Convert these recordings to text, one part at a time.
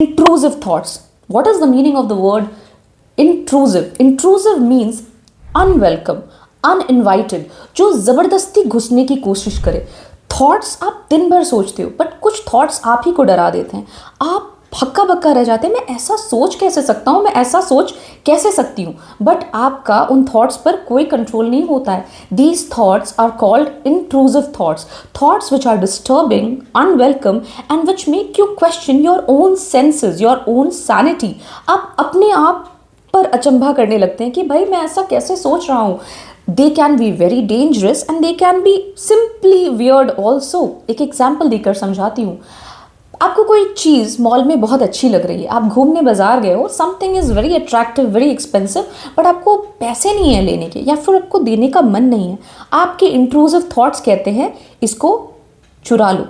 Intrusive thoughts. What is the meaning of the word intrusive? Intrusive means unwelcome, uninvited, जो जबरदस्ती घुसने की कोशिश करे. थॉट्स आप दिन भर सोचते हो, बट कुछ थॉट्स आप ही को डरा देते हैं. आप हक्का बक्का रह जाते हैं, मैं ऐसा सोच कैसे सकता हूँ, मैं ऐसा सोच कैसे सकती हूँ, बट आपका उन थॉट्स पर कोई कंट्रोल नहीं होता है. These thoughts are called intrusive thoughts, thoughts which are disturbing, unwelcome and which make you question your own senses, your own sanity. आप अपने आप पर अचंभा करने लगते हैं कि भाई मैं ऐसा कैसे सोच रहा हूँ. They can be very dangerous and they can be simply weird also. एक एग्जाम्पल देकर समझाती हूँ. आपको कोई चीज़ मॉल में बहुत अच्छी लग रही है, आप घूमने बाजार गए हो, something is very attractive, very expensive, but आपको पैसे नहीं है लेने के, या फिर आपको देने का मन नहीं है. आपके इंट्रूसिव थॉट्स कहते हैं इसको चुरा लो.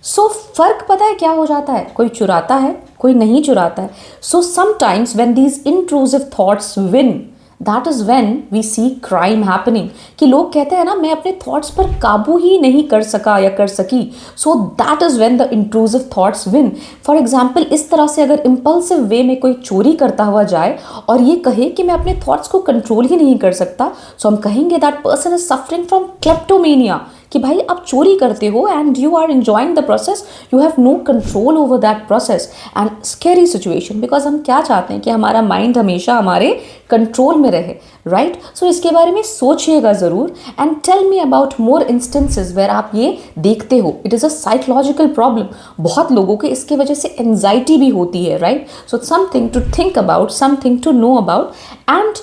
सो फर्क पता है क्या हो जाता है, कोई चुराता है, कोई नहीं चुराता है. So sometimes when these intrusive thoughts win, that is when we see crime happening. कि लोग कहते हैं ना, मैं अपने थॉट्स पर काबू ही नहीं कर सका या कर सकी. So that is when the intrusive thoughts win. For example, इस तरह से अगर इम्पल्सिव वे में कोई चोरी करता हुआ जाए और ये कहे कि मैं अपने थॉट्स को कंट्रोल ही नहीं कर सकता, सो हम कहेंगे that person is suffering from kleptomania. कि भाई आप चोरी करते हो and you are enjoying the process, you have no control over that process. And scary situation, because हम क्या चाहते हैं कि हमारा माइंड हमेशा हमारे कंट्रोल में रहे, राइट. सो इसके बारे में सोचिएगा ज़रूर and tell me about more instances where आप ये देखते हो. It is a psychological problem. बहुत लोगों के इसके वजह से एंजाइटी भी होती है, right. So something to think about, something to know about and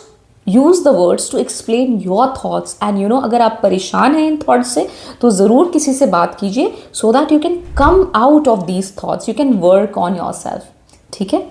use the words to explain your thoughts. And you know, अगर आप परेशान हैं इन थॉट्स से तो ज़रूर किसी से बात कीजिए, so that you can come out of these thoughts, you can work on your self. ठीक है.